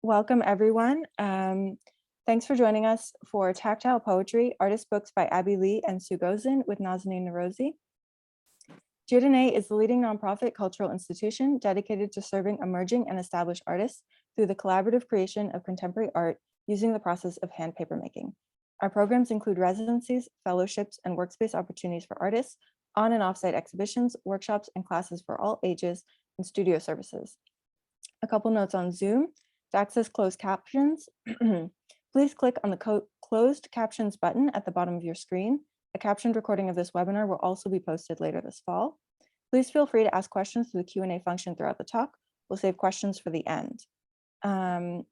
Welcome everyone. Thanks for joining us for Tactile Poetry, Artist Books by Abby Leigh and Susan Gosin with Nazanin Noroozi. Giordane is the leading nonprofit cultural institution dedicated to serving emerging and established artists through the collaborative creation of contemporary art using the process of hand papermaking. Our programs include residencies, fellowships, and workspace opportunities for artists, on and offsite exhibitions, workshops, and classes for all ages, and studio services. A couple notes on Zoom. To access closed captions, please click on the closed captions button at the bottom of your screen. A captioned recording of this webinar will also be posted later this fall. Please feel free to ask questions through the Q&A function throughout the talk. We'll save questions for the end. And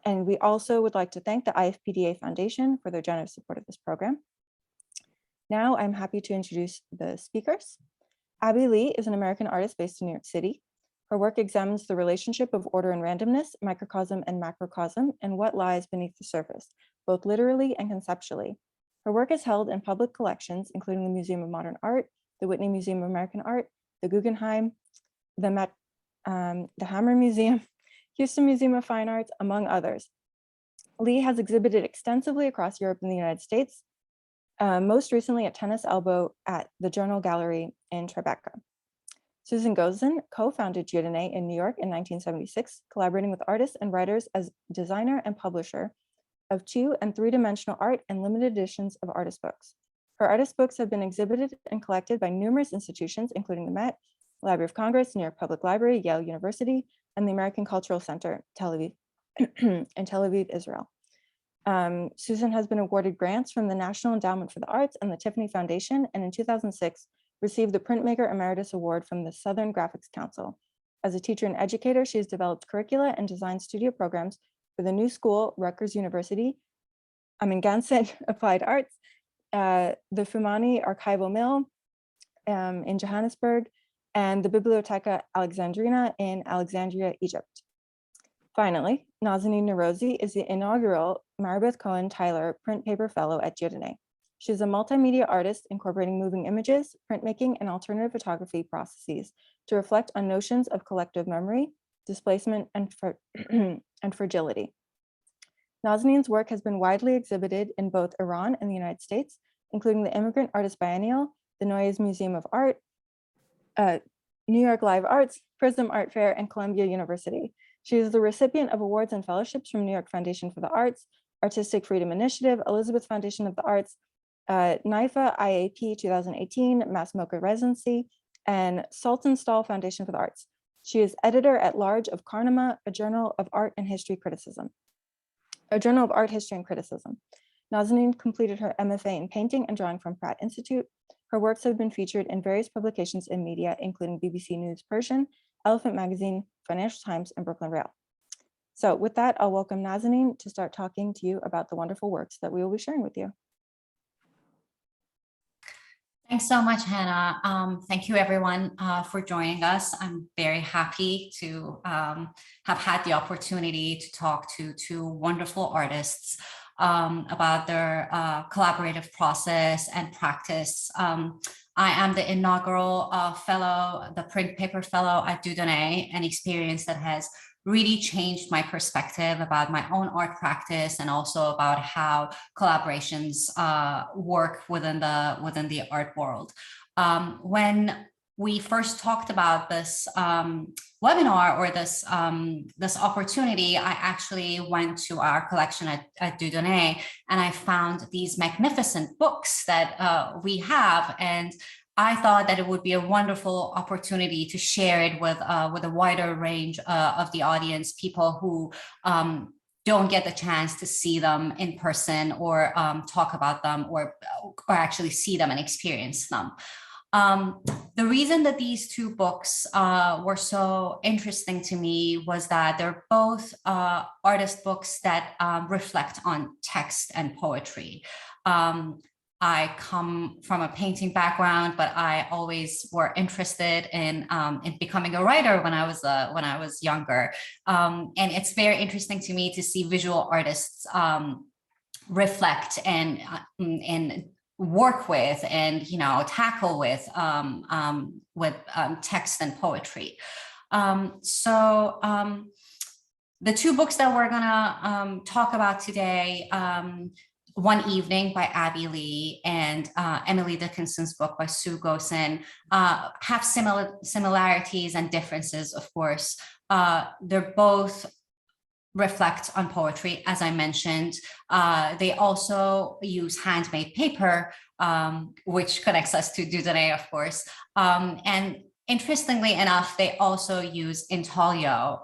we also would like to thank the IFPDA Foundation for their generous support of this program. Now I'm happy to introduce the speakers. Abby Leigh is an American artist based in New York City. Her work examines the relationship of order and randomness, microcosm and macrocosm, and what lies beneath the surface, both literally and conceptually. Her work is held in public collections, including the Museum of Modern Art, the Whitney Museum of American Art, the Guggenheim, the Hammer Museum, Houston Museum of Fine Arts, among others. Leigh has exhibited extensively across Europe and the United States, most recently at Tennis Elbow at the Journal Gallery in Tribeca. Susan Gosin co-founded Giordane in New York in 1976, collaborating with artists and writers as designer and publisher of 2- and 3-dimensional art and limited editions of artist books. Her artist books have been exhibited and collected by numerous institutions, including the Met, Library of Congress, New York Public Library, Yale University, and the American Cultural Center, Tel Aviv, in Tel Aviv, Israel. Susan has been awarded grants from the National Endowment for the Arts and the Tiffany Foundation, and in 2006, received the Printmaker Emeritus Award from the Southern Graphics Council. As a teacher and educator, she has developed curricula and designed studio programs for the New School, Rutgers University, Ganset Applied Arts, the Fumani Archival Mill in Johannesburg, and the Biblioteca Alexandrina in Alexandria, Egypt. Finally, Nazanin Noroozi is the inaugural Marabeth Cohen-Tyler Print Paper Fellow at Giordane. She's a multimedia artist incorporating moving images, printmaking, and alternative photography processes to reflect on notions of collective memory, displacement, and fragility. Nazanin's work has been widely exhibited in both Iran and the United States, including the Immigrant Artist Biennial, the Noyes Museum of Art, New York Live Arts, Prism Art Fair, and Columbia University. She is the recipient of awards and fellowships from New York Foundation for the Arts, Artistic Freedom Initiative, Elizabeth Foundation of the Arts, NIFA IAP 2018, Mass MoCA Residency, and Saltonstall Foundation for the Arts. She is editor-at-large of Karnama, a journal of art and history criticism. A journal of art, history, and criticism. Nazanin completed her MFA in painting and drawing from Pratt Institute. Her works have been featured in various publications and media, including BBC News Persian, Elephant Magazine, Financial Times, and Brooklyn Rail. So with that, I'll welcome Nazanin to start talking to you about the wonderful works that we will be sharing with you. Thanks so much, Hannah. Thank you, everyone, for joining us. I'm very happy to have had the opportunity to talk to 2 wonderful artists about their collaborative process and practice. I am the inaugural fellow, the print paper fellow at Giordane, an experience that has really changed my perspective about my own art practice and also about how collaborations work within the art world. When we first talked about this webinar or this opportunity, I actually went to our collection at Giordane and I found these magnificent books that we have, and I thought that it would be a wonderful opportunity to share it with a wider range of the audience, people who don't get the chance to see them in person or talk about them or actually see them and experience them. The reason that these 2 books were so interesting to me was that they're both artist books that reflect on text and poetry. I come from a painting background, but I always were interested in becoming a writer when I was younger. And it's very interesting to me to see visual artists reflect and work with and tackle with text and poetry. The two books that we're gonna talk about today, One Evening by Abby Leigh and Emily Dickinson's book by Sue Gosin, have similarities and differences, of course. They're both reflect on poetry, as I mentioned. They also use handmade paper, which connects us to Dieudonné, of course. And interestingly enough, they also use intaglio,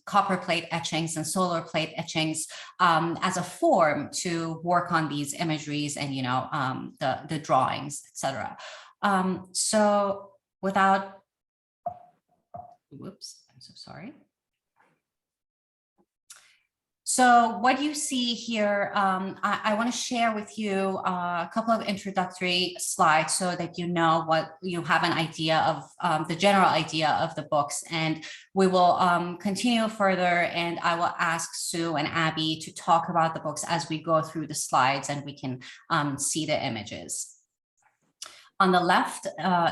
copper plate etchings and solar plate etchings as a form to work on these imageries and, the drawings, etc. So without, whoops, I'm so sorry. So what you see here, I want to share with you a couple of introductory slides so that you know what you have an idea of the general idea of the books. And we will continue further, and I will ask Sue and Abby to talk about the books as we go through the slides and we can see the images. On the left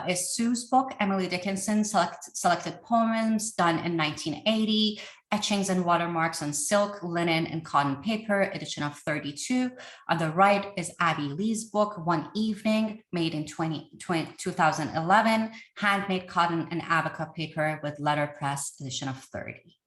is Sue's book, Emily Dickinson, Selected Poems, done in 1980, etchings and watermarks on silk, linen, and cotton paper, edition of 32. On the right is Abby Leigh's book, One Evening, made in 2011, handmade cotton and abaca paper with letterpress, edition of 30.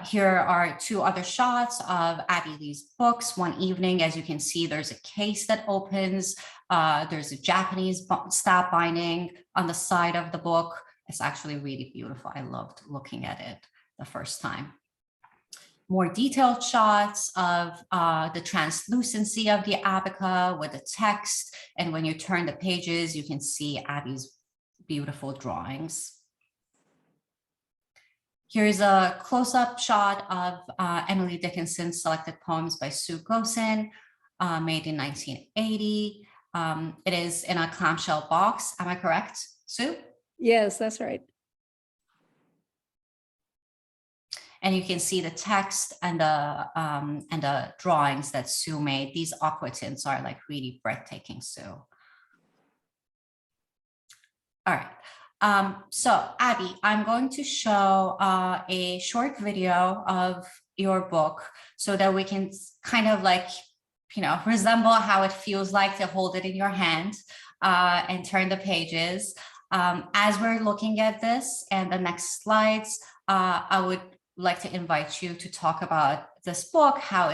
Here are two other shots of Abby Leigh's books. One Evening, as you can see, there's a case that opens. There's a Japanese stab binding on the side of the book. It's actually really beautiful. I loved looking at it the first time. More detailed shots of the translucency of the abaca with the text. And when you turn the pages, you can see Abby's beautiful drawings. Here's a close-up shot of Emily Dickinson's Selected Poems by Sue Gosin, made in 1980. It is in a clamshell box. Am I correct, Sue? Yes, that's right. And you can see the text and the drawings that Sue made. These aqua tints are like really breathtaking, Sue. All right. So Abby, I'm going to show a short video of your book so that we can kind of like, resemble how it feels like to hold it in your hand and turn the pages. As we're looking at this and the next slides, I would like to invite you to talk about this book, how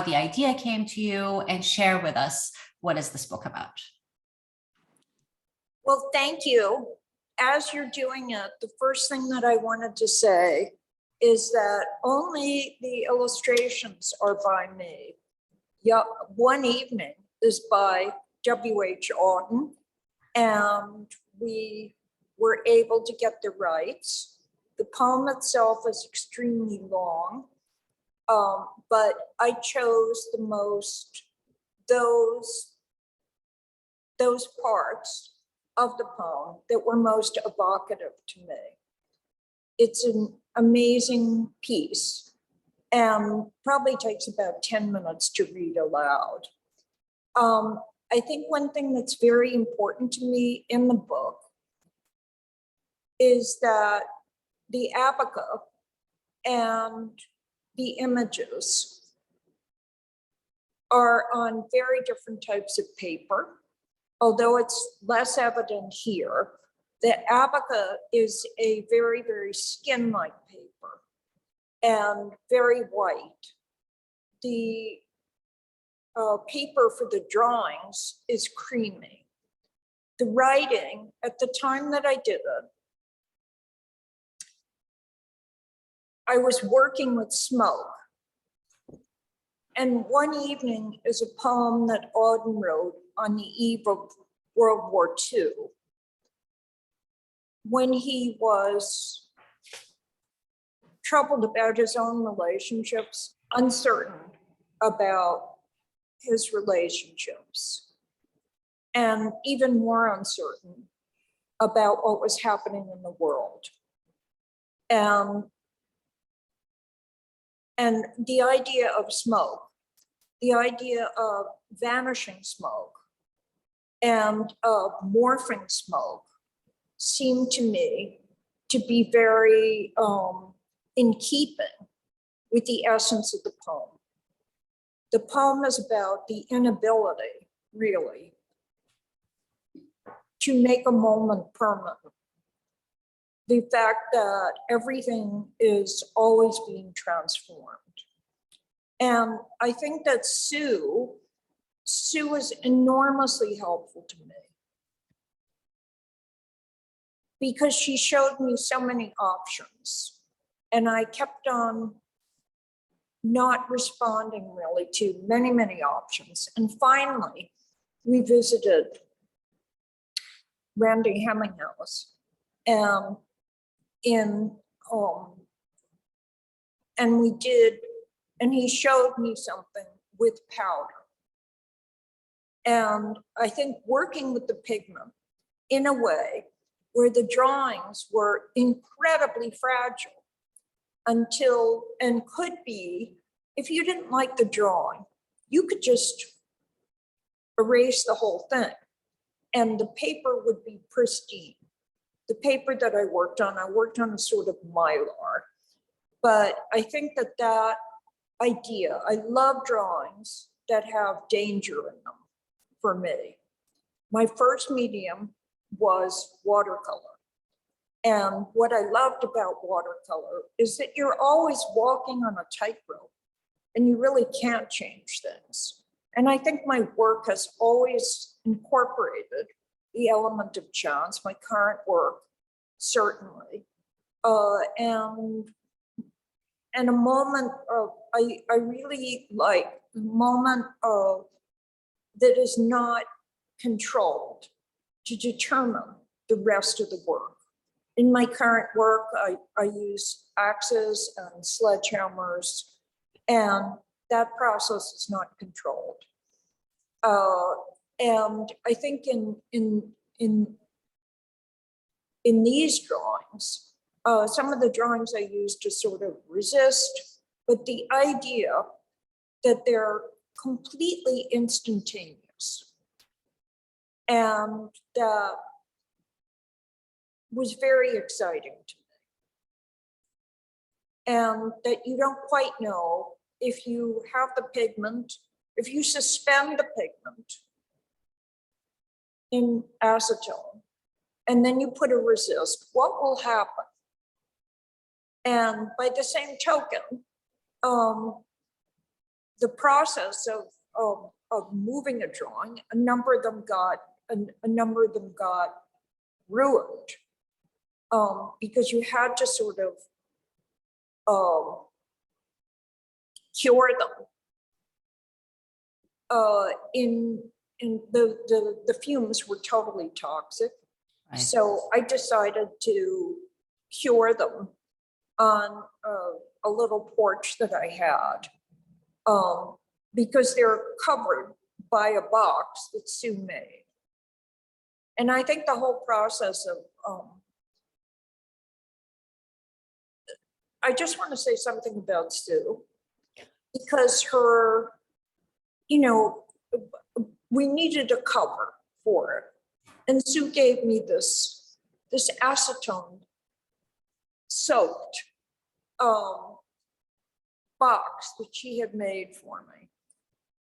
the idea came to you, and share with us what is this book about. Well, thank you. As you're doing it, the first thing that I wanted to say is that only the illustrations are by me. Yeah, One Evening is by W.H. Auden, and we were able to get the rights. The poem itself is extremely long, but I chose those parts of the poem that were most evocative to me. It's an amazing piece and probably takes about 10 minutes to read aloud. I think one thing that's very important to me in the book is that the abaca and the images are on very different types of paper. Although it's less evident here, the abaca is a very, very skin-like paper and very white. The paper for the drawings is creamy. The writing, at the time that I did it, I was working with smoke. And One Evening is a poem that Auden wrote on the eve of World War II, when he was troubled about his own relationships, uncertain about his relationships, and even more uncertain about what was happening in the world. And the idea of smoke, the idea of vanishing smoke and of morphing smoke seemed to me to be very in keeping with the essence of the poem. The poem is about the inability, really, to make a moment permanent. The fact that everything is always being transformed. And I think that Sue is enormously helpful to me, because she showed me so many options, and I kept on not responding really to many, many options. And finally, we visited Randy Hemminghouse and and he showed me something with powder. And I think working with the pigment in a way where the drawings were incredibly fragile until, and could be, if you didn't like the drawing, you could just erase the whole thing and the paper would be pristine. The paper that I worked on a sort of mylar, but I think that idea, I love drawings that have danger in them for me. My first medium was watercolor. And what I loved about watercolor is that you're always walking on a tightrope and you really can't change things. And I think my work has always incorporated the element of chance, my current work, certainly. And a moment of, I really like a moment of that is not controlled to determine the rest of the work. In my current work, I use axes and sledgehammers, and that process is not controlled. And I think in these drawings, some of the drawings I use to sort of resist, but the idea that they're completely instantaneous, and that was very exciting to me. And that you don't quite know if you have the pigment, if you suspend the pigment in acetone, and then you put a resist, what will happen? And by the same token, the process of moving a drawing, a number of them got ruined because you had to sort of cure them. In the fumes were totally toxic. Right. So I decided to cure them on a little porch that I had, because they're covered by a box that Sue made. And I think the whole process of, I just want to say something about Sue, because her, you know, we needed a cover for it. And Sue gave me this acetone soaked box that she had made for me.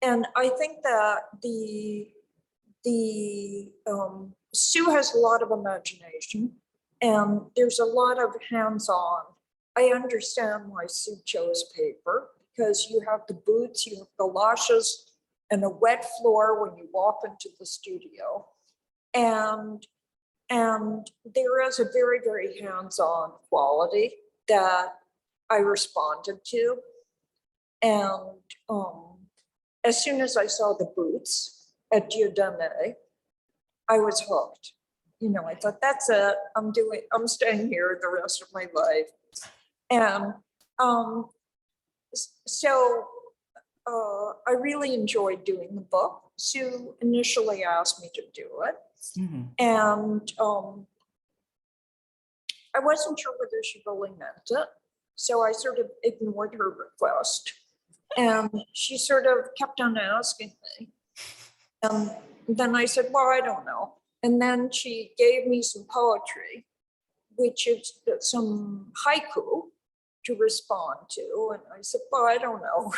And I think that Sue has a lot of imagination, and there's a lot of hands-on. I understand why Sue chose paper, because you have the boots, you have galoshes, and a wet floor when you walk into the studio. And there is a very, very hands-on quality that I responded to. And as soon as I saw the boots at Dieudonné, I was hooked. You know, I thought, that's it. I'm staying here the rest of my life. And so I really enjoyed doing the book. Sue initially asked me to do it. Mm-hmm. And I wasn't sure whether she really meant it. So I sort of ignored her request. And she sort of kept on asking me. Then I said, well, I don't know. And then she gave me some poetry, which is some haiku to respond to. And I said, well, I don't know.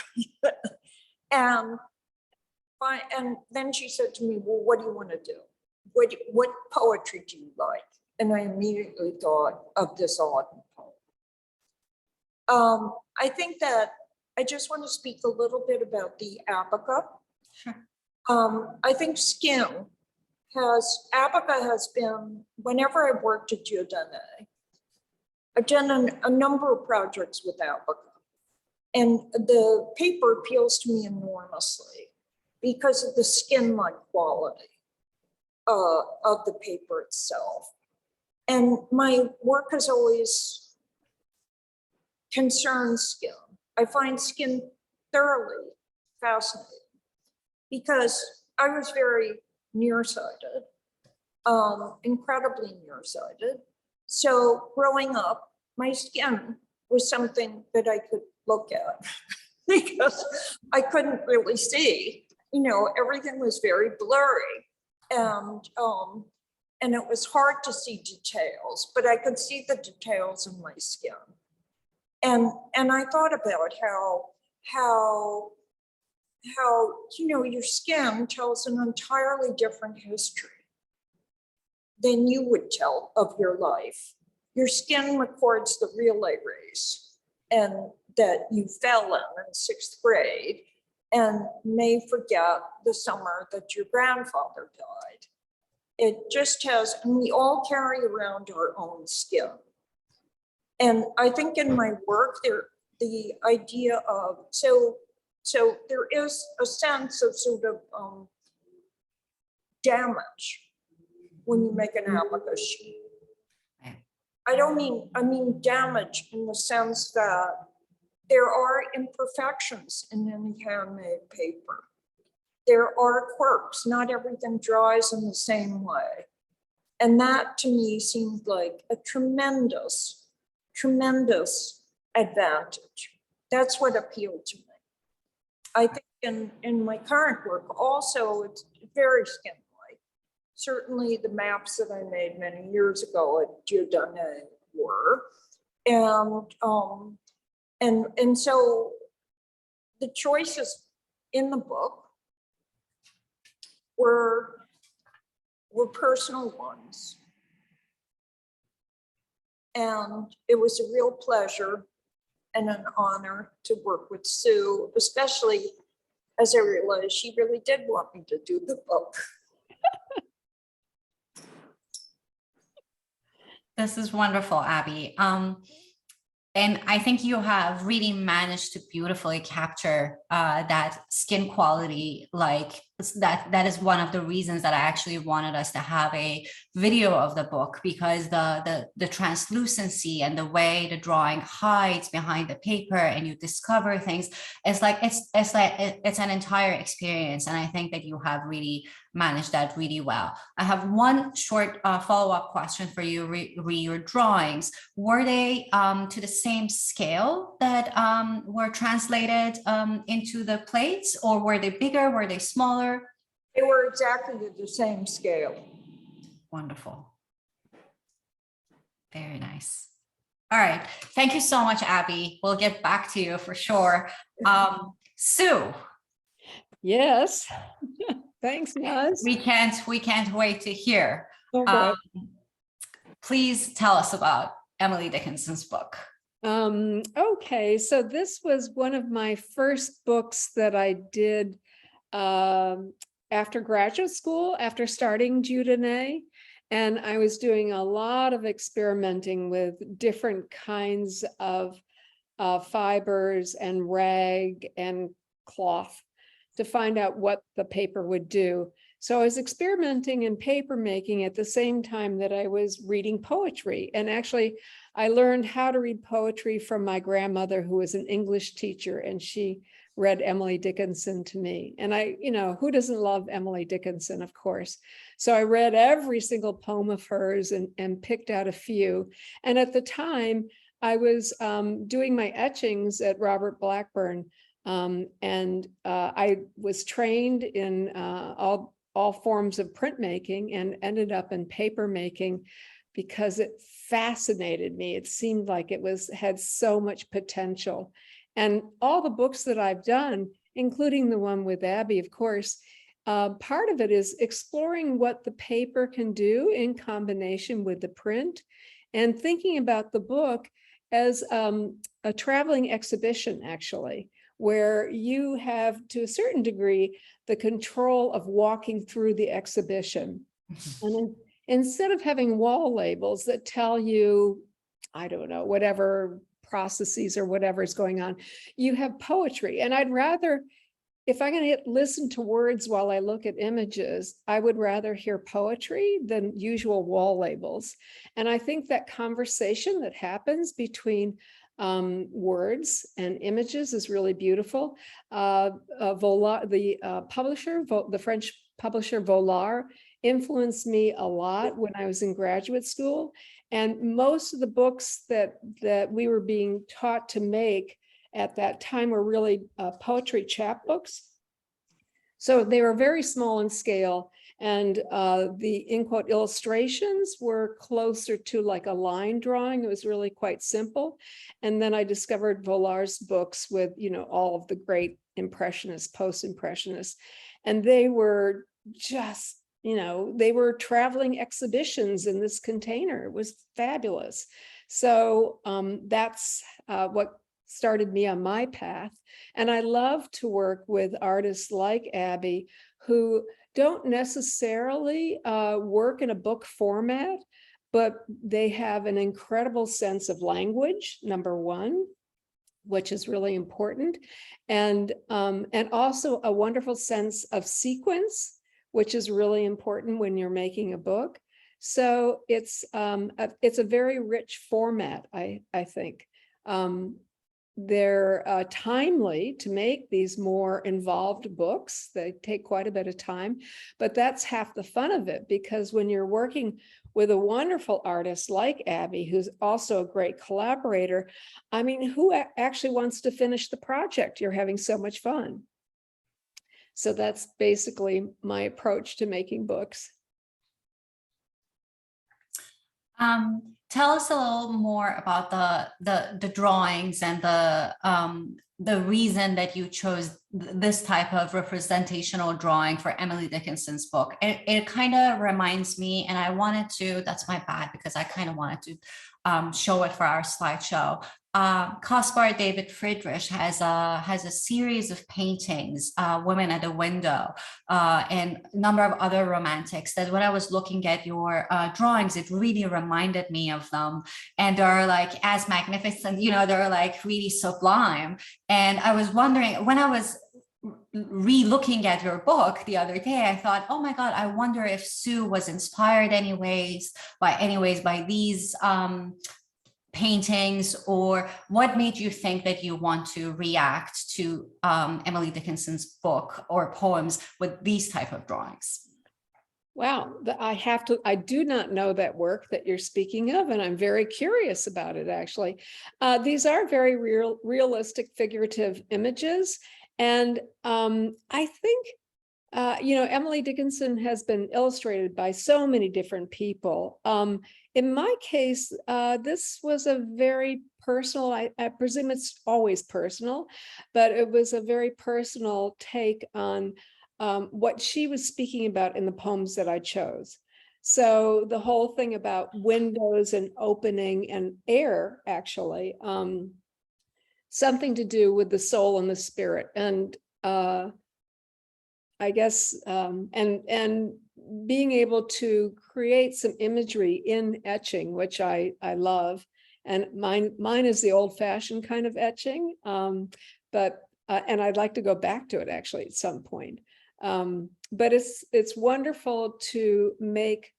And then she said to me, well, what do you want to do? What poetry do you like? And I immediately thought of this Auden poem. I think that I just want to speak a little bit about the abaca. Sure. I think abaca has been, whenever I've worked at Giordane, I've done a number of projects with abaca. And the paper appeals to me enormously because of the skin-like quality of the paper itself. And my work has always concerned skin. I find skin thoroughly fascinating because I was very nearsighted, incredibly nearsighted. So growing up, my skin was something that I could look at because I couldn't really see. You know, everything was very blurry, and it was hard to see details, but I could see the details in my skin. And I thought about how you know, your skin tells an entirely different history than you would tell of your life. Your skin records the relay race and that you fell in sixth grade, and may forget the summer that your grandfather died. It just has, and we all carry around our own skin. And I think in my work there, the idea of, so there is a sense of sort of damage when you make an abaca sheet. I mean damage in the sense that there are imperfections in any handmade paper. There are quirks, not everything dries in the same way. And that to me seemed like a tremendous, tremendous advantage. That's what appealed to me. I think in my current work also, it's very skin-like. Certainly the maps that I made many years ago at Giordane were. And so the choices in the book were personal ones. And it was a real pleasure and an honor to work with Sue, especially as I realized she really did want me to do the book. This is wonderful, Abby. And I think you have really managed to beautifully capture that skin quality. Like that is one of the reasons that I actually wanted us to have a video of the book, because the translucency and the way the drawing hides behind the paper and you discover things, it's an entire experience. And I think that you have really managed that really well. I have one short follow-up question for you. Your drawings, were they to the same scale that were translated into the plates, or were they bigger? Were they smaller? They were exactly the same scale. Wonderful. Very nice. All right. Thank you so much, Abby. We'll get back to you for sure. Sue. Yes. Thanks, Naz. We can't wait to hear. Okay. Please tell us about Emily Dickinson's book. Okay, so this was one of my first books that I did after graduate school, after starting Giordane. And I was doing a lot of experimenting with different kinds of fibers and rag and cloth to find out what the paper would do. So I was experimenting in paper making at the same time that I was reading poetry. And actually, I learned how to read poetry from my grandmother, who was an English teacher, and she read Emily Dickinson to me. And I, you know, who doesn't love Emily Dickinson, of course. So I read every single poem of hers and picked out a few. And at the time, I was doing my etchings at Robert Blackburn. And I was trained in all forms of printmaking and ended up in paper making because it fascinated me. It seemed like it had so much potential. And all the books that I've done, including the one with Abby, of course, part of it is exploring what the paper can do in combination with the print, and thinking about the book as a traveling exhibition, actually, where you have, to a certain degree, the control of walking through the exhibition. And instead of having wall labels that tell you, I don't know, whatever processes or whatever is going on, you have poetry. And I'd rather, if I'm going to listen to words while I look at images, I would rather hear poetry than usual wall labels. And I think that conversation that happens between words and images is really beautiful. The French publisher Vollard influenced me a lot when I was in graduate school. And most of the books that we were being taught to make at that time were really poetry chapbooks. So they were very small in scale, and the in quote illustrations were closer to like a line drawing. It was really quite simple. And then I discovered Vollard's books with, you know, all of the great impressionists, post-impressionists, and they were just, you know, they were traveling exhibitions in this container. It was fabulous. So that's what started me on my path. And I love to work with artists like Abby, who don't necessarily work in a book format, but they have an incredible sense of language, number one, which is really important, and also a wonderful sense of sequence, which is really important when you're making a book. So it's a very rich format, I think. They're timely to make these more involved books. They take quite a bit of time, but that's half the fun of it, because when you're working with a wonderful artist like Abby, who's also a great collaborator, I mean, who actually wants to finish the project? You're having so much fun. So that's basically my approach to making books. Tell us a little more about the drawings and the reason that you chose this type of representational drawing for Emily Dickinson's book. It kind of reminds me, and I wanted to, that's my bad, because I kind of wanted to show it for our slideshow. Caspar David Friedrich has a series of paintings, Women at a Window, and a number of other romantics, that when I was looking at your drawings, it really reminded me of them. And they're like as magnificent, you know, they're like really sublime. And I was wondering, when I was re-looking at your book the other day, I thought, oh my God, I wonder if Sue was inspired by these paintings, or what made you think that you want to react to Emily Dickinson's book or poems with these type of drawings? Wow, I do not know that work that you're speaking of, and I'm very curious about it, actually. These are very realistic figurative images. And I think, you know, Emily Dickinson has been illustrated by so many different people. In my case, this was a very personal, I presume it's always personal, but it was a very personal take on what she was speaking about in the poems that I chose. So the whole thing about windows and opening and air, actually, something to do with the soul and the spirit. And I guess, and being able to create some imagery in etching, which I love. And mine is the old-fashioned kind of etching, but and I'd like to go back to it actually at some point. But it's wonderful to make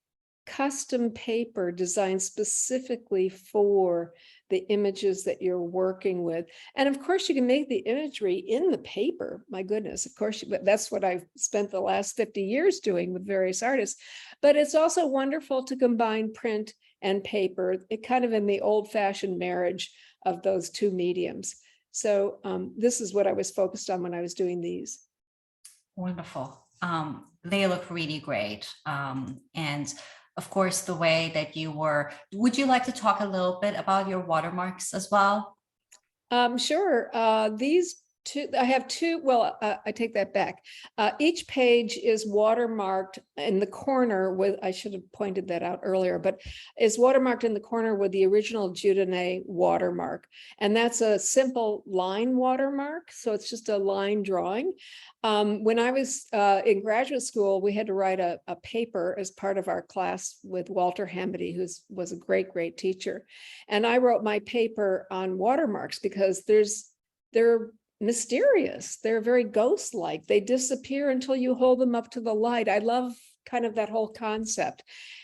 custom paper designed specifically for the images that you're working with. And of course, you can make the imagery in the paper. My goodness, of course, but that's what I've spent the last 50 years doing with various artists. But it's also wonderful to combine print and paper, kind of in the old-fashioned marriage of those two mediums. So this is what I was focused on when I was doing these. Wonderful. They look really great. And of course, the way that you were. Would you like to talk a little bit about your watermarks as well? Sure. These two, I have two, well, I take that back. Each page is watermarked in the corner with, I should have pointed that out earlier, but is watermarked in the corner with the original Judene watermark. And that's a simple line watermark. So it's just a line drawing. When I was in graduate school, we had to write a paper as part of our class with Walter Hamady, who was a great, great teacher. And I wrote my paper on watermarks because they're mysterious. They're very ghost-like. They disappear until you hold them up to the light. I love kind of that whole concept.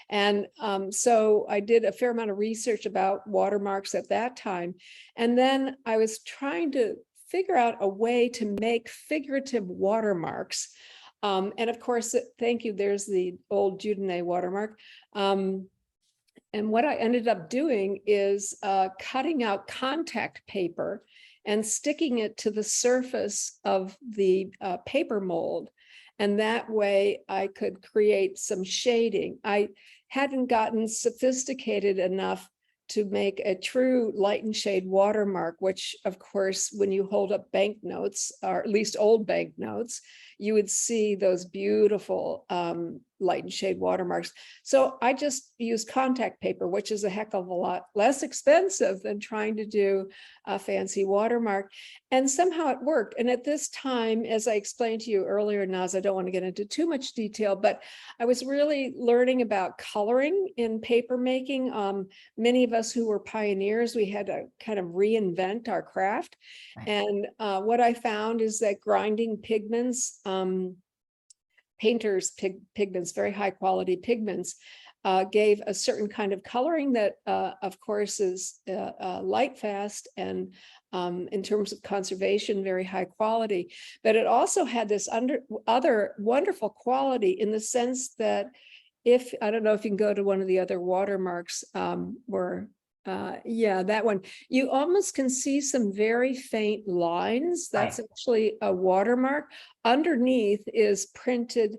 And so I did a fair amount of research about watermarks at that time. And then I was trying to figure out a way to make figurative watermarks. And of course, thank you, there's the old Judene watermark. And what I ended up doing is cutting out contact paper and sticking it to the surface of the paper mold. And that way I could create some shading. I hadn't gotten sophisticated enough to make a true light and shade watermark, which of course, when you hold up banknotes, or at least old banknotes, you would see those beautiful light and shade watermarks. So I just use contact paper, which is a heck of a lot less expensive than trying to do a fancy watermark. And somehow it worked. And at this time, as I explained to you earlier, Naz, I don't want to get into too much detail, but I was really learning about coloring in paper making. Many of us who were pioneers, we had to kind of reinvent our craft. Right. And what I found is that grinding pigments, painters' pigments, very high quality pigments, gave a certain kind of coloring that, of course, is light fast and in terms of conservation, very high quality. But it also had this other wonderful quality in the sense that if, I don't know if you can go to one of the other watermarks yeah, that one, you almost can see some very faint lines. That's Right. actually a watermark. Underneath is printed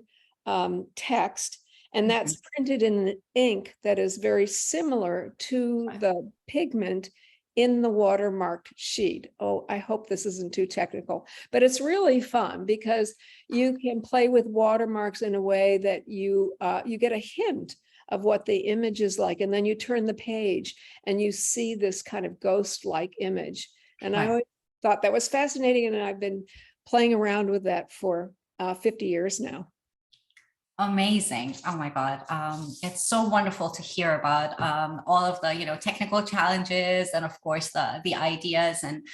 text, and that's printed in an ink that is very similar to Right. the pigment in the watermarked sheet. Oh, I hope this isn't too technical, but it's really fun because you can play with watermarks in a way that you get a hint of what the image is like. And then you turn the page and you see this kind of ghost-like image. And I Right. always thought that was fascinating. And I've been playing around with that for 50 years now. Amazing. Oh my God. It's so wonderful to hear about all of the, technical challenges and of course the ideas and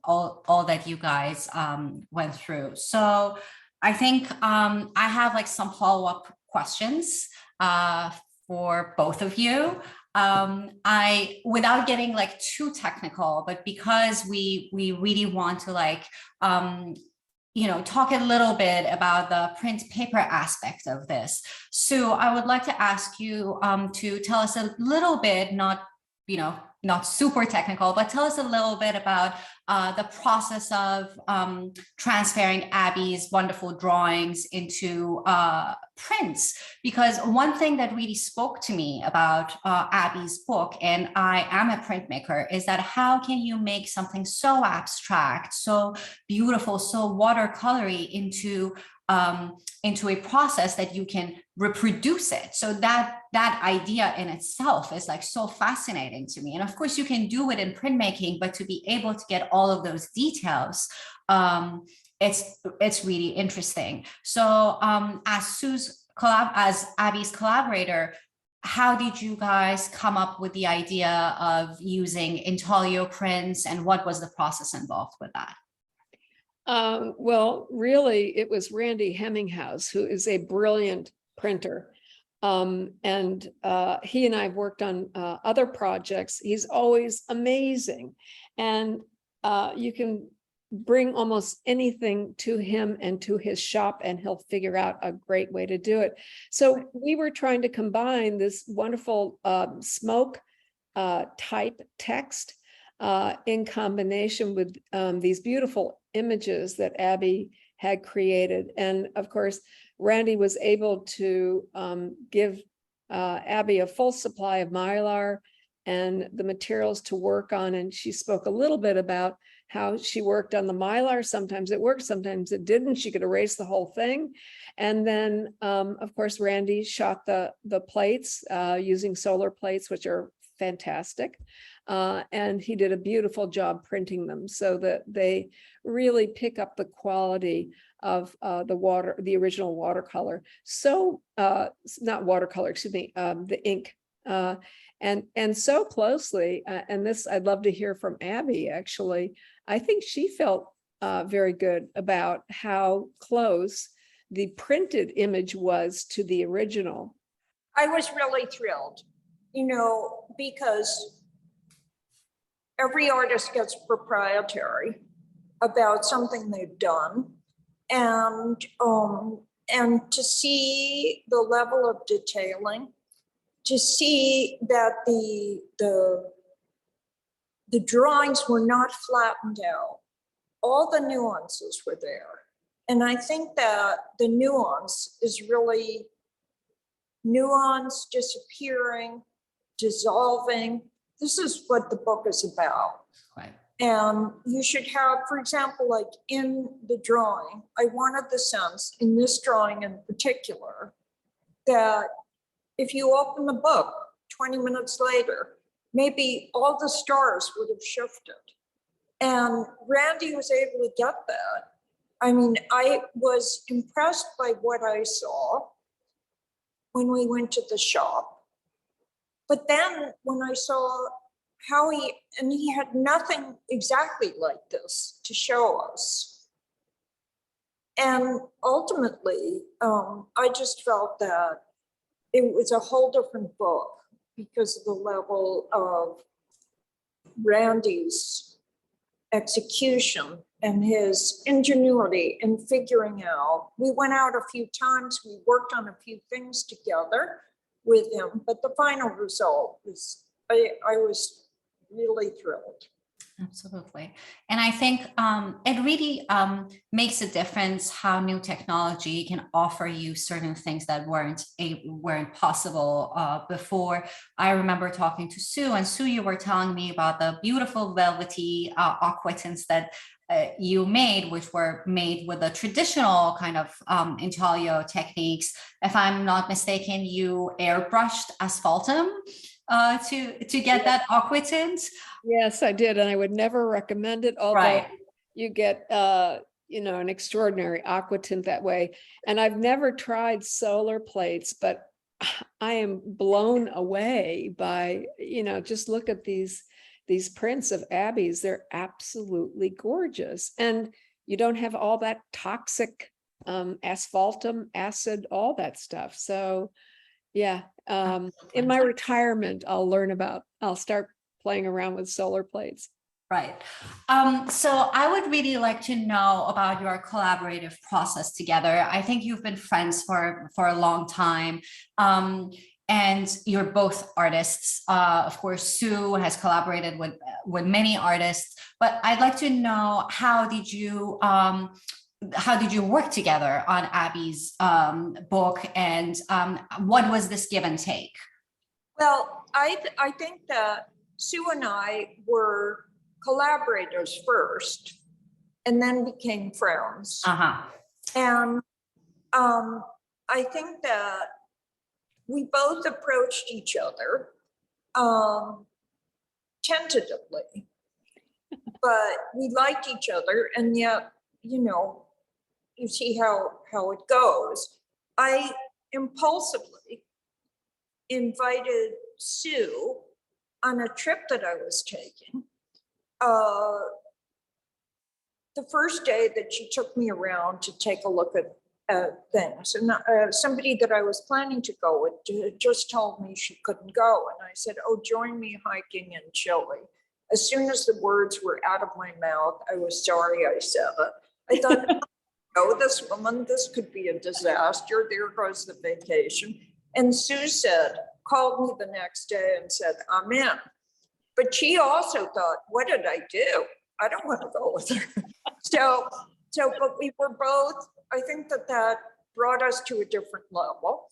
all that you guys went through. So I think I have like some follow-up questions for both of you. Without getting like too technical, but because we really want to like talk a little bit about the print paper aspect of this. Sue, I would like to ask you to tell us a little bit, not super technical, but tell us a little bit about the process of transferring Abby's wonderful drawings into prints. Because one thing that really spoke to me about Abby's book, and I am a printmaker, is that how can you make something so abstract, so beautiful, so watercolory into a process that you can reproduce it. So that idea in itself is like so fascinating to me. And of course you can do it in printmaking, but to be able to get all of those details, it's really interesting. So as Abby's collaborator, how did you guys come up with the idea of using intaglio prints, and what was the process involved with that? Well, really, it was Randy Hemminghaus, who is a brilliant printer. And he and I have worked on other projects. He's always amazing. And you can bring almost anything to him and to his shop, and he'll figure out a great way to do it. So we were trying to combine this wonderful smoke type text in combination with these beautiful images that Abby had created. And of course, Randy was able to give Abby a full supply of Mylar and the materials to work on. And she spoke a little bit about how she worked on the Mylar. Sometimes it worked, sometimes it didn't. She could erase the whole thing. And then, of course, Randy shot the plates using solar plates, which are fantastic. And he did a beautiful job printing them so that they really pick up the quality of the original watercolor. So, not watercolor, excuse me, the ink. And so closely, and this I'd love to hear from Abby, actually. I think she felt very good about how close the printed image was to the original. I was really thrilled, because every artist gets proprietary about something they've done. And to see the level of detailing, to see that the drawings were not flattened out, all the nuances were there. And I think that the nuance is really nuance, disappearing, dissolving. This is what the book is about. Right. And you should have, for example, like in the drawing, I wanted the sense in this drawing in particular, that if you open the book 20 minutes later, maybe all the stars would have shifted. And Randy was able to get that. I mean, I was impressed by what I saw when we went to the shop. But then when I saw how he had nothing exactly like this to show us. And ultimately, I just felt that it was a whole different book because of the level of Randy's execution and his ingenuity in figuring out. We went out a few times, we worked on a few things together with him, but the final result was, I was really thrilled. Absolutely. And I think it really makes a difference how new technology can offer you certain things that weren't possible before. I remember talking to Sue, and Sue, you were telling me about the beautiful velvety aqua tints that you made, which were made with the traditional kind of intaglio techniques. If I'm not mistaken, you airbrushed asphaltum to get that aqua tint. Yes, I did. And I would never recommend it, although Right. you get, an extraordinary aqua tint that way. And I've never tried solar plates, but I am blown away by, just look at these prints of Abby's. They're absolutely gorgeous. And you don't have all that toxic asphaltum, acid, all that stuff. So yeah, in my retirement, I'll start playing around with solar plates. Right. So I would really like to know about your collaborative process together. I think you've been friends for a long time. And you're both artists. Of course, Sue has collaborated with many artists, but I'd like to know, how did you work together on Abby's book, and what was this give and take? Well, I think that Sue and I were collaborators first and then became friends. Uh-huh. And I think that we both approached each other tentatively, but we liked each other. And yet, you see how it goes. I impulsively invited Sue on a trip that I was taking. The first day that she took me around to take a look at things, and somebody that I was planning to go with just told me she couldn't go. And I said, "Oh, join me hiking in Chile." As soon as the words were out of my mouth, I was sorry I said it. I thought, oh, this woman, this could be a disaster. There goes the vacation. And Sue called me the next day and said, "I'm in." But she also thought, what did I do? I don't want to go with her. But we were both, I think that brought us to a different level.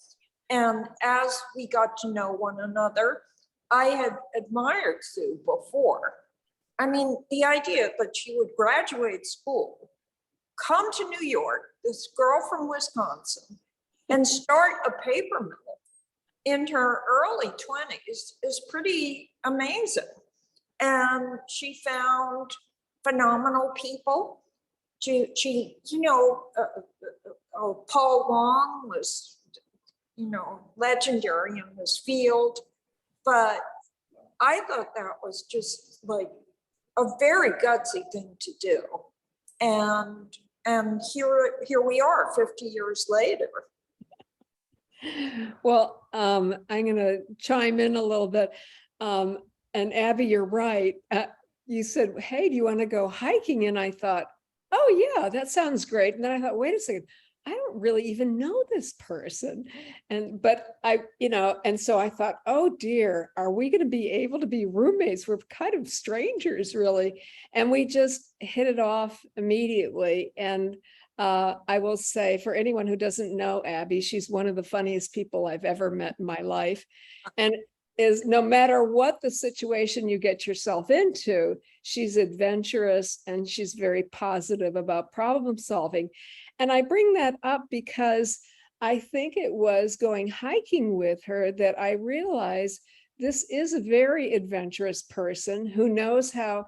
And as we got to know one another, I had admired Sue before. I mean, the idea that she would graduate school, come to New York, this girl from Wisconsin, and start a paper mill in her early 20s is pretty amazing. And she found phenomenal people. She you know, Paul Wong was, you know, legendary in this field, but I thought that was just like a very gutsy thing to do. And here we are 50 years later. Well, I'm going to chime in a little bit. And Abby, you're right. You said, hey, do you want to go hiking? And I thought, oh yeah, that sounds great. And then I thought, wait a second, I don't really even know this person. But I, you know, and so I thought, oh dear, are we going to be able to be roommates? We're kind of strangers, really. And we just hit it off immediately. And I will say, for anyone who doesn't know Abby, she's one of the funniest people I've ever met in my life. And is no matter what the situation you get yourself into, she's adventurous and she's very positive about problem solving. And I bring that up because I think it was going hiking with her that I realized this is a very adventurous person who knows how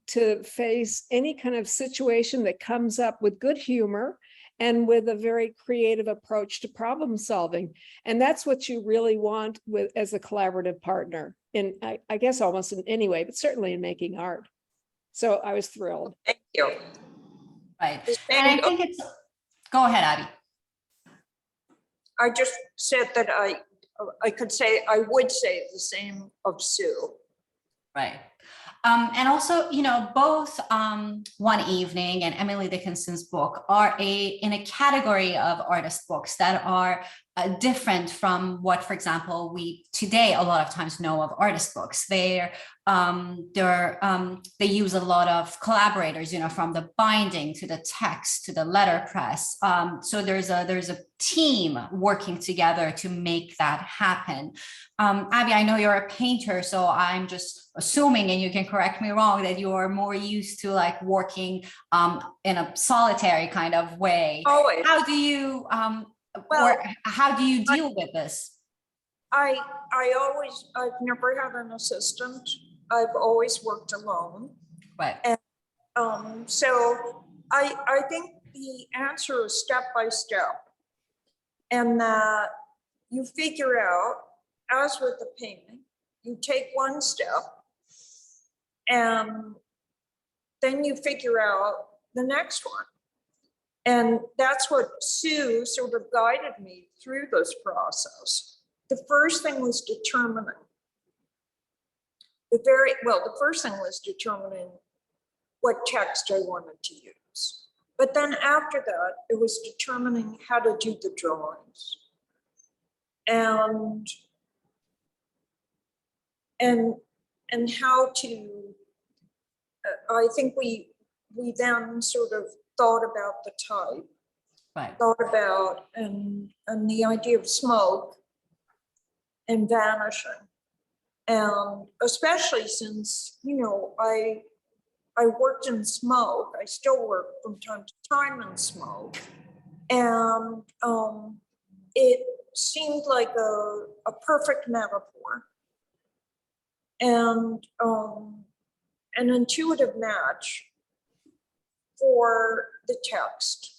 to face any kind of situation that comes up with good humor and with a very creative approach to problem solving. And that's what you really want with as a collaborative partner in, I guess, almost in any way, but certainly in making art. So I was thrilled. Thank you. Right. And I think it's, go ahead, Abby. I just said that I could say, I would say the same of Sue. Right. And also, you know, both One Evening and Emily Dickinson's book are in a category of artist books that are different from what, for example, we today a lot of times know of artist books. They use a lot of collaborators, you know, from the binding to the text to the letterpress. So there's a team working together to make that happen. Abby, I know you're a painter, so I'm just assuming, and you can correct me wrong, that you are more used to like working in a solitary kind of way. Always. How do you how do you deal with this? I've never had an assistant. I've always worked alone. Right. And so I think the answer is step by step, and that you figure out, as with the painting, you take one step and then you figure out the next one. And that's what Sue sort of guided me through this process. The first thing was determining. The first thing was determining what text I wanted to use. But then after that, it was determining how to do the drawings. And how to, I think we then sort of thought about the type, Right. thought about and the idea of smoke and vanishing. And especially since, you know, I worked in smoke, I still work from time to time in smoke. And it seemed like a perfect metaphor and an intuitive match for the text.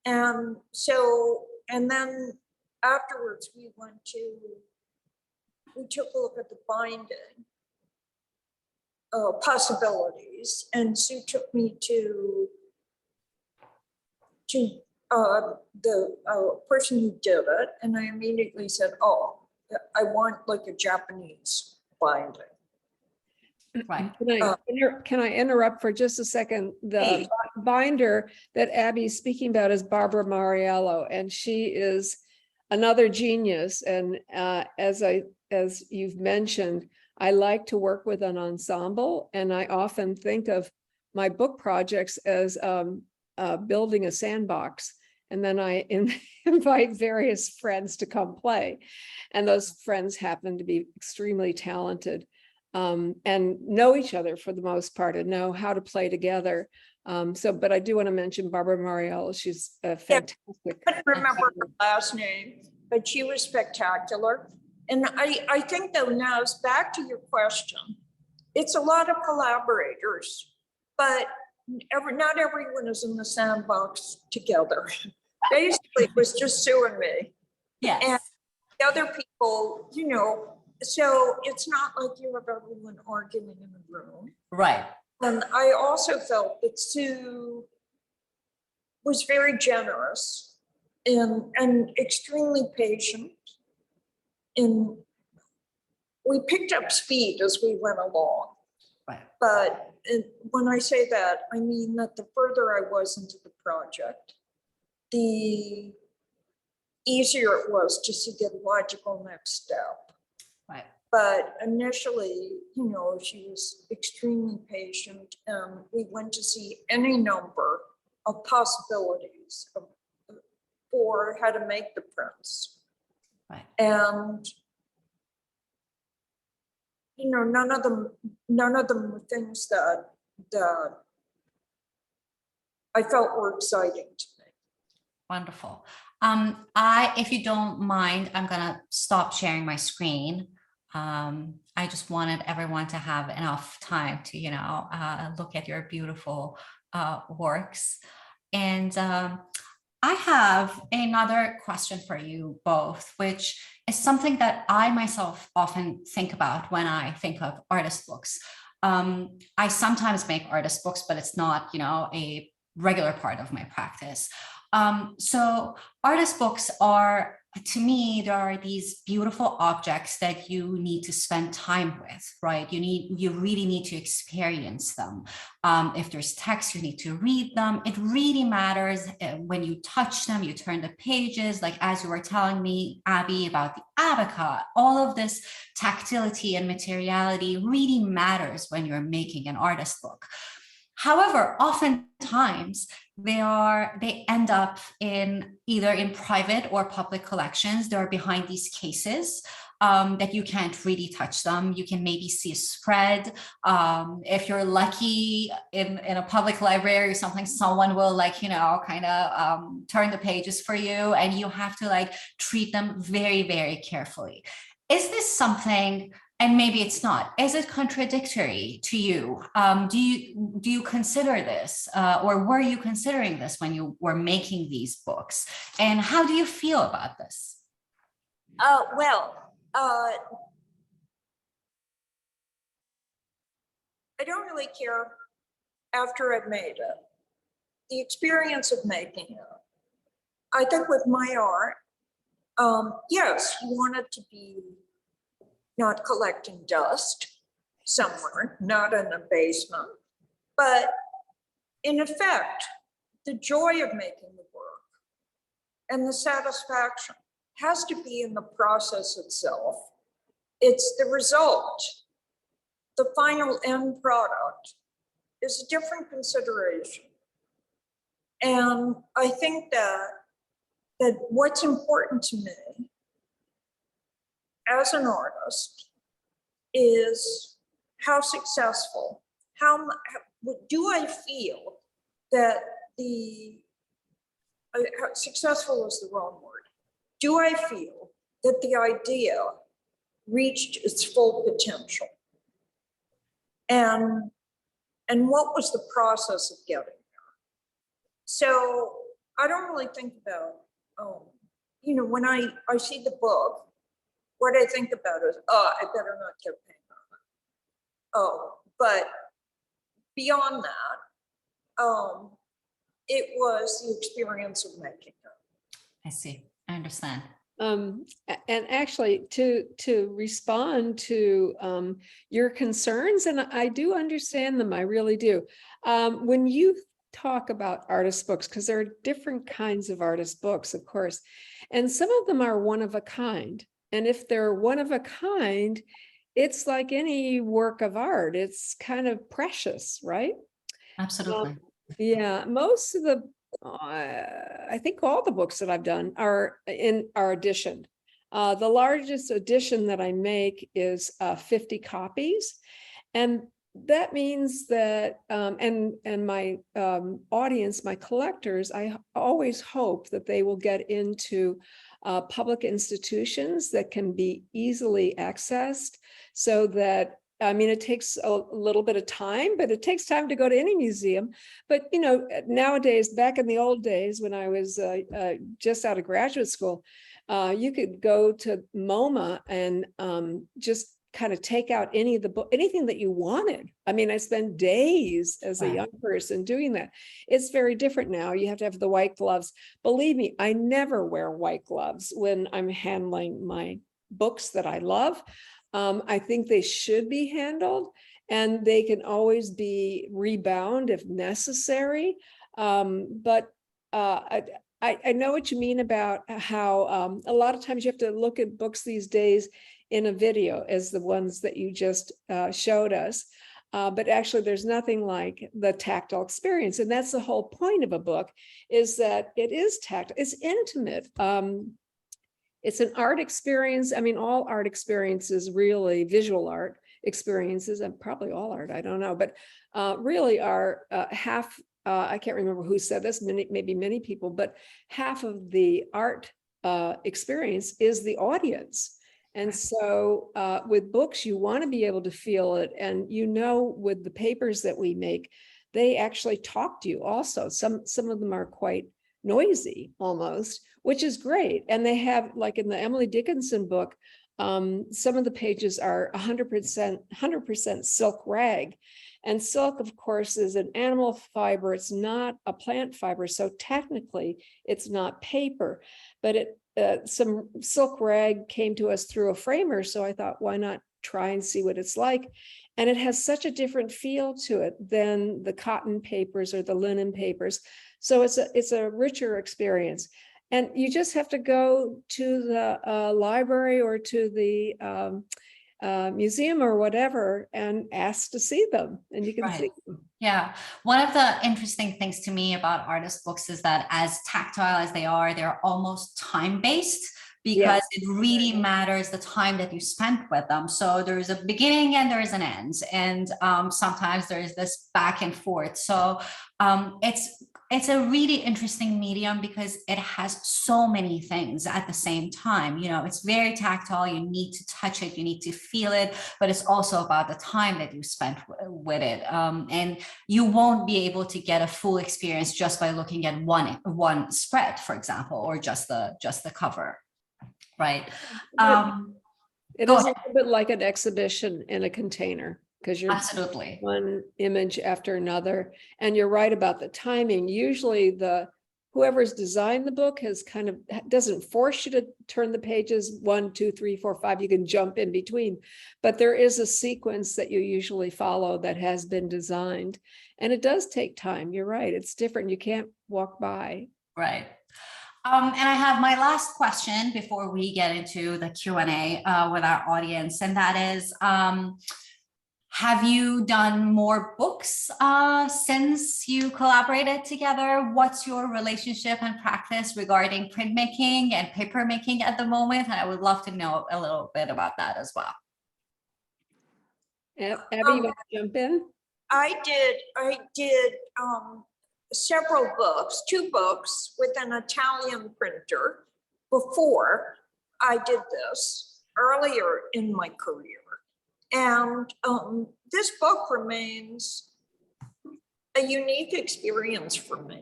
And so, and then afterwards we took a look at the binding possibilities, and Sue took me to the person who did it, and I immediately said, oh, I want like a Japanese binding. Right. Can I interrupt for just a second? The binder that Abby's speaking about is Barbara Mariello, and she is another genius. And as you've mentioned, I like to work with an ensemble, and I often think of my book projects as building a sandbox. And then I invite various friends to come play. And those friends happen to be extremely talented and know each other for the most part and know how to play together. But I do want to mention Barbara Mariella. She's a fantastic. I couldn't remember her last name, but she was spectacular. And I think though, now it's back to your question. It's a lot of collaborators, but not everyone is in the sandbox together. Basically, it was just Sue and me. Yes. And the other people, you know, so it's not like you have everyone arguing in a room. Right. And I also felt that Sue was very generous and extremely patient. And we picked up speed as we went along. Right. But when I say that, I mean that the further I was into the project, the easier it was to see the logical next step. Right. But initially, you know, she was extremely patient. We went to see any number of possibilities for how to make the prints. Right. And, you know, none of them were things that I felt were exciting to me. Wonderful. If you don't mind, I'm gonna stop sharing my screen. I just wanted everyone to have enough time to, you know, look at your beautiful works. And I have another question for you both, which is something that I myself often think about when I think of artist books. I sometimes make artist books, but it's not, you know, a regular part of my practice. So artist books are, to me, there are these beautiful objects that you need to spend time with, right? You really need to experience them. If there's text, you need to read them. It really matters when you touch them, you turn the pages, like as you were telling me, Abby, about the abaca, all of this tactility and materiality really matters when you're making an artist book. However, oftentimes they end up in either in private or public collections. They're behind these cases that you can't really touch them. You can maybe see a spread. If you're lucky in a public library or something, someone will, like, you know, kind of turn the pages for you, and you have to like treat them very, very carefully. Is this something? And maybe it's not. Is it contradictory to you? Do you consider this, or were you considering this when you were making these books? And how do you feel about this? I don't really care after I've made it. The experience of making it. I think with my art, yes, you want it to be not collecting dust somewhere, not in a basement, but in effect, the joy of making the work and the satisfaction has to be in the process itself. It's the result. The final end product is a different consideration. And I think that what's important to me as an artist is how successful, how do I feel that successful is the wrong word. Do I feel that the idea reached its full potential? And what was the process of getting there? So I don't really think about, you know, when I see the book, what I think about is, oh, I better not get paid on it. Oh, but beyond that, it was the experience of making it. I see. I understand. And actually, to respond to your concerns, and I do understand them, I really do. When you talk about artist books, because there are different kinds of artist books, of course, and some of them are one of a kind. And if they're one of a kind, it's like any work of art. It's kind of precious, right? Absolutely. Yeah, most of the, I think all the books that I've done are editioned. The largest edition that I make is 50 copies. And that means that, and my audience, my collectors, I always hope that they will get into public institutions that can be easily accessed, so that, I mean, it takes a little bit of time, but it takes time to go to any museum. But, you know, nowadays, back in the old days, when I was just out of graduate school, you could go to MoMA and just kind of take out any of the book, anything that you wanted. I mean, I spent days as a young person doing that. It's very different now. You have to have the white gloves. Believe me, I never wear white gloves when I'm handling my books that I love. I think they should be handled, and they can always be rebound if necessary. But I know what you mean about how a lot of times you have to look at books these days in a video, as the ones that you just showed us. But actually, there's nothing like the tactile experience. And that's the whole point of a book, is that it is tactile, it's intimate. It's an art experience. I mean, all art experiences, really, visual art experiences, and probably all art, I don't know, but really are half, I can't remember who said this, maybe many people, but half of the art experience is the audience. And so with books, you want to be able to feel it. And, you know, with the papers that we make, they actually talk to you also. Some of them are quite noisy almost, which is great. And they have, like in the Emily Dickinson book, some of the pages are 100% silk rag. And silk, of course, is an animal fiber. It's not a plant fiber. So technically, it's not paper. But some silk rag came to us through a framer. So I thought, why not try and see what it's like? And it has such a different feel to it than the cotton papers or the linen papers. So it's a richer experience. And you just have to go to the library or to the museum or whatever and ask to see them, and you can see them. Yeah. One of the interesting things to me about artist books is that, as tactile as they are, they're almost time-based, because it really matters the time that you spent with them. So there's a beginning and there's an end. And sometimes there's this back and forth. So it's a really interesting medium because it has so many things at the same time. You know, it's very tactile. You need to touch it, you need to feel it, but it's also about the time that you spent with it. And you won't be able to get a full experience just by looking at one spread, for example, or just the cover. Right. It is a little bit like an exhibition in a container, because you're absolutely one image after another. And you're right about the timing. Usually whoever's designed the book doesn't force you to turn the pages 1, 2, 3, 4, 5. You can jump in between, but there is a sequence that you usually follow that has been designed. And it does take time. You're right. It's different. You can't walk by. Right. And I have my last question before we get into the Q&A with our audience, and that is, have you done more books since you collaborated together? What's your relationship and practice regarding printmaking and papermaking at the moment? And I would love to know a little bit about that as well. Abby, you want to jump in? I did several books, 2 books with an Italian printer before I did this, earlier in my career. And this book remains a unique experience for me.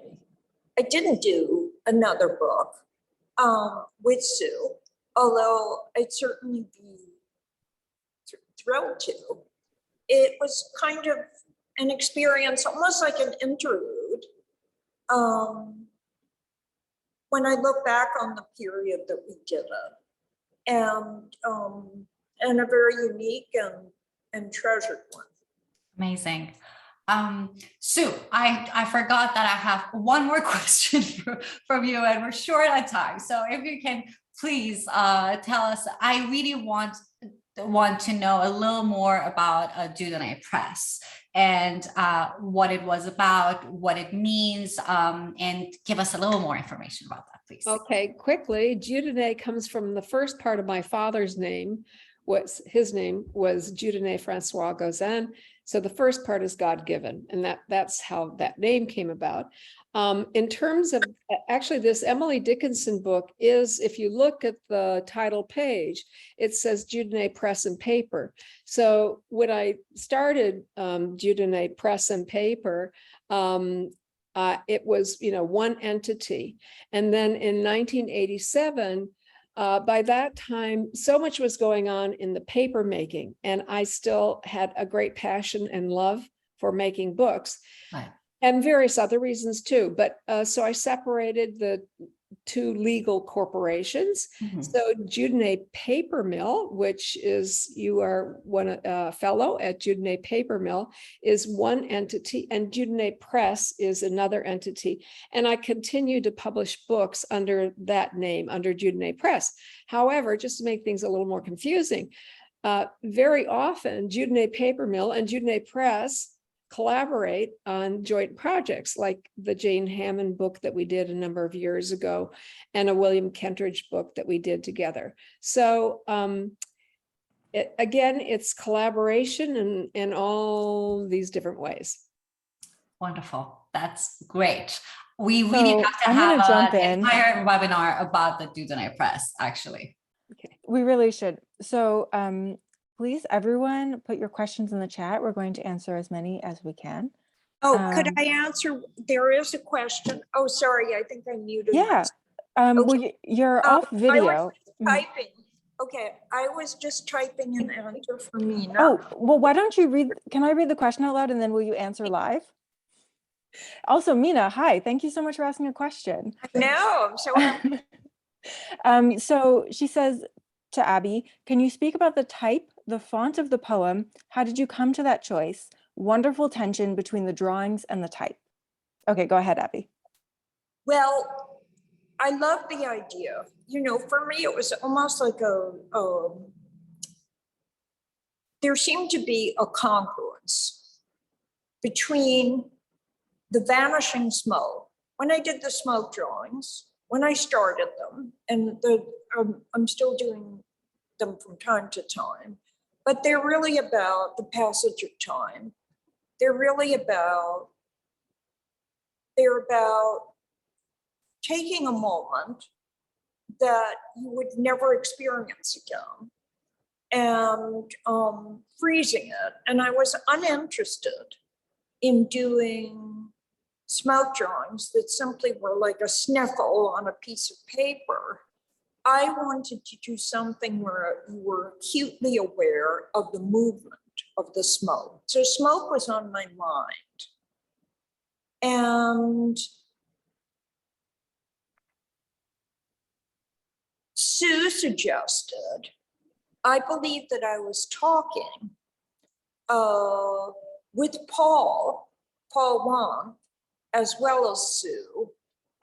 I didn't do another book with Sue, although I'd certainly be thrilled to. It was kind of an experience, almost like an interlude. When I look back on the period that we did it, and a very unique and treasured one. Amazing. Sue, I forgot that I have one more question from you, and we're short on time. So if you can please tell us, I really want to know a little more about Dieudonné Press. and what it was about, what it means, and give us a little more information about that, please. Okay, quickly, Dieudonné comes from the first part of my father's name. His name was Dieudonné Francois Gosin. So the first part is God-given, and that's how that name came about. In terms of, actually, this Emily Dickinson book is, if you look at the title page, it says Dieudonné Press and Paper. So when I started Dieudonné Press and Paper, it was, one entity. And then in 1987, by that time, so much was going on in the paper making, and I still had a great passion and love for making books, Right. and various other reasons too. But so I separated the two legal corporations. So Dieudonné Paper Mill, which is, you are one fellow at Dieudonné Paper Mill, is one entity, and Dieudonné Press is another entity. And I continue to publish books under that name, under Dieudonné Press. However, just to make things a little more confusing, very often Dieudonné Paper Mill and Dieudonné Press collaborate on joint projects, like the Jane Hammond book that we did a number of years ago, and a William Kentridge book that we did together. So again, it's collaboration in all these different ways. Wonderful. That's great. We really have to I'm have gonna jump an in. entire webinar about the Dieudonné Press, actually. Okay. We really should. So please, everyone, put your questions in the chat. We're going to answer as many as we can. Oh, could I answer? There is a question. Oh, sorry, I think I muted. Yeah. Well, you're off I video. was typing. Okay, I was just typing an answer for Mina. Oh, well, why don't you read? Can I read the question out loud, and then will you answer live? Also, Mina, hi. Thank you so much for asking a question. No, I'm so happy. So she says to Abby, can you speak about the type, the font of the poem? How did you come to that choice? Wonderful tension between the drawings and the type. Okay, go ahead, Abby. Well, I love the idea. For me, it was almost like there seemed to be a congruence between the vanishing smoke. When I did the smoke drawings, when I started them, and I'm still doing them from time to time, but they're really about the passage of time. They're about taking a moment that you would never experience again and freezing it. And I was uninterested in doing smoke drawings that simply were like a sniffle on a piece of paper. I wanted to do something where you were acutely aware of the movement of the smoke. So smoke was on my mind. And Sue suggested, I believe that I was talking with Paul Wong, as well as Sue,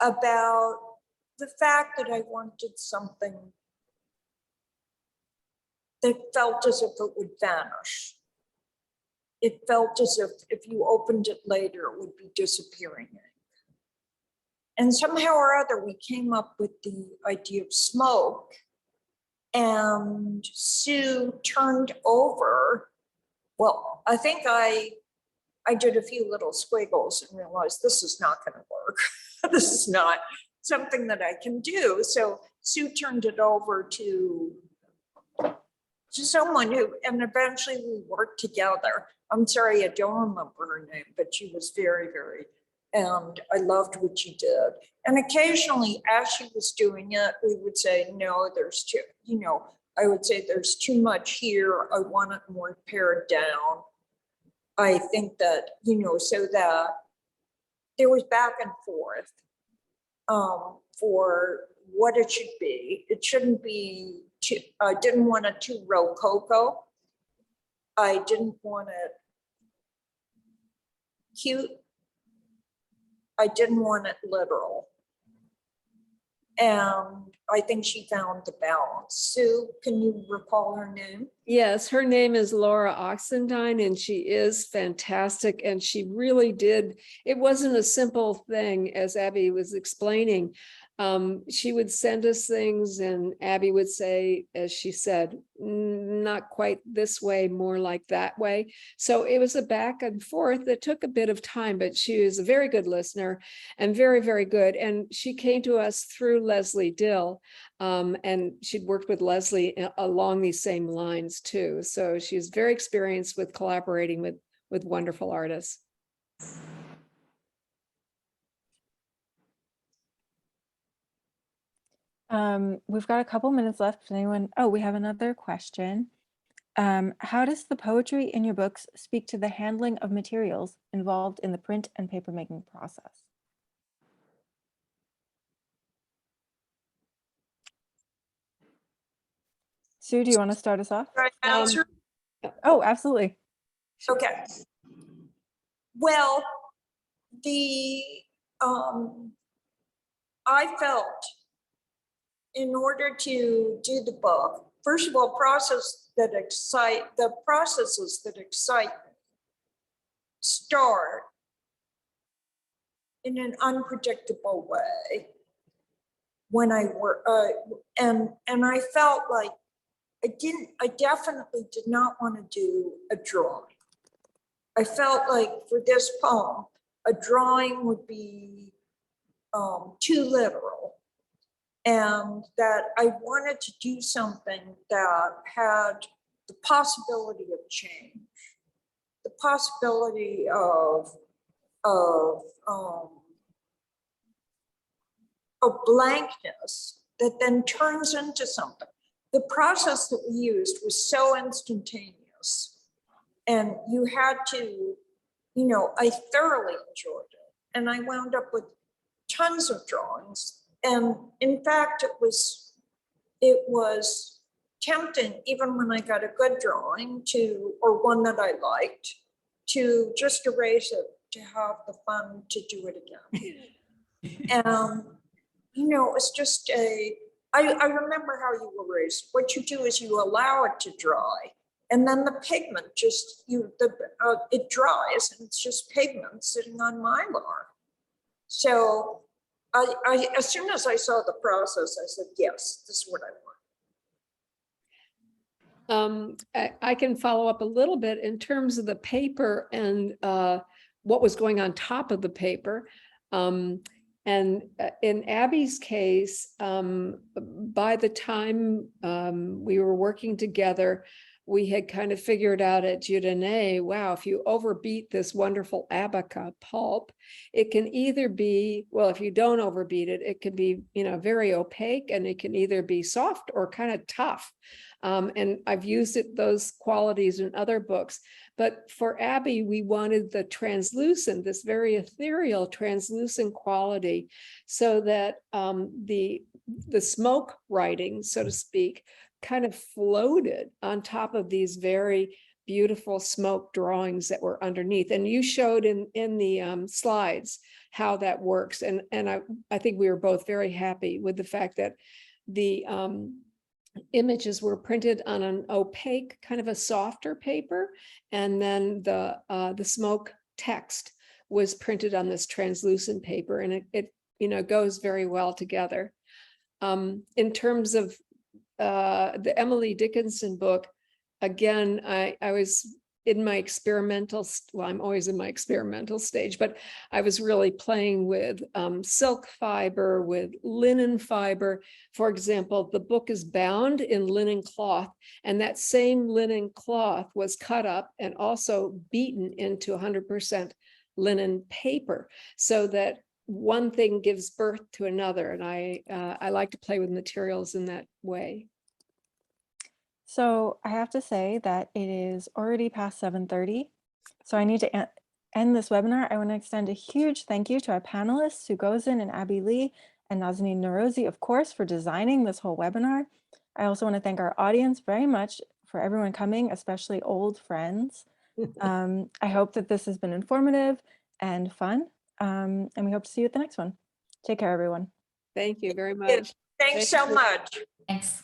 about the fact that I wanted something that felt as if it would vanish. It felt as if you opened it later, it would be disappearing. And somehow or other, we came up with the idea of smoke, and Sue turned over. Well, I think I did a few little squiggles and realized this is not going to work. This is not something that I can do. So Sue turned it over to someone who, and eventually we worked together. I'm sorry, I don't remember her name, but she was very, very, and I loved what she did. And occasionally as she was doing it, we would say, no, there's too, I would say there's too much here. I want it more pared down. I think that, so that there was back and forth for what it should be. It shouldn't be too, I didn't want it too rococo. I didn't want it cute. I didn't want it literal. And I think she found the balance. Sue, can you recall her name? Yes, her name is Laura Oxendine, and she is fantastic. And she really did. It wasn't a simple thing, as Abby was explaining. She would send us things, and Abby would say, as she said, not quite this way, more like that way. So it was a back and forth that took a bit of time, but she was a very good listener and very, very good. And she came to us through Leslie Dill. And she'd worked with Leslie along these same lines too. So she's very experienced with collaborating with wonderful artists. We've got a couple minutes left. If anyone, oh, we have another question. How does the poetry in your books speak to the handling of materials involved in the print and papermaking process? Sue, do you want to start us off? Right answer? Oh, absolutely. Okay. Well, I felt in order to do the book, first of all, the processes that excite me start in an unpredictable way when I work, and I felt like I definitely did not want to do a drawing. I felt like for this poem, a drawing would be too literal, and that I wanted to do something that had the possibility of change, the possibility of blankness that then turns into something. The process that we used was so instantaneous, and you had to, I thoroughly enjoyed it. And I wound up with tons of drawings. And in fact, it was tempting, even when I got a good drawing or one that I liked, to just erase it, to have the fun to do it again. And, it's just I remember how you erase. What you do is you allow it to dry, and then the pigment it dries, and it's just pigment sitting on mylar. So I as soon as I saw the process, I said, yes, this is what I want. I can follow up a little bit in terms of the paper and what was going on top of the paper. And in Abby's case, by the time we were working together, we had kind of figured out at Judene, wow, if you overbeat this wonderful Abaca pulp, it can either be, well, if you don't overbeat it, it can be, very opaque, and it can either be soft or kind of tough. And I've used those qualities in other books. But for Abby, we wanted the translucent, this very ethereal translucent quality, so that the smoke writing, so to speak, kind of floated on top of these very beautiful smoke drawings that were underneath. And you showed in the slides how that works. And I think we were both very happy with the fact that the images were printed on an opaque, kind of a softer paper, and then the smoke text was printed on this translucent paper, and it goes very well together. In terms of the Emily Dickinson book, again, I was in my experimental, well, I'm always in my experimental stage, but I was really playing with silk fiber, with linen fiber. For example, the book is bound in linen cloth, and that same linen cloth was cut up and also beaten into 100% linen paper, so that one thing gives birth to another. And I like to play with materials in that way. So I have to say that it is already past 7:30. So I need to end this webinar. I want to extend a huge thank you to our panelists, Susan Gosin and Abby Leigh, and Nazanin Noroozi, of course, for designing this whole webinar. I also want to thank our audience very much for everyone coming, especially old friends. I hope that this has been informative and fun, and we hope to see you at the next one. Take care, everyone. Thank you very much. Thanks so much. Thanks.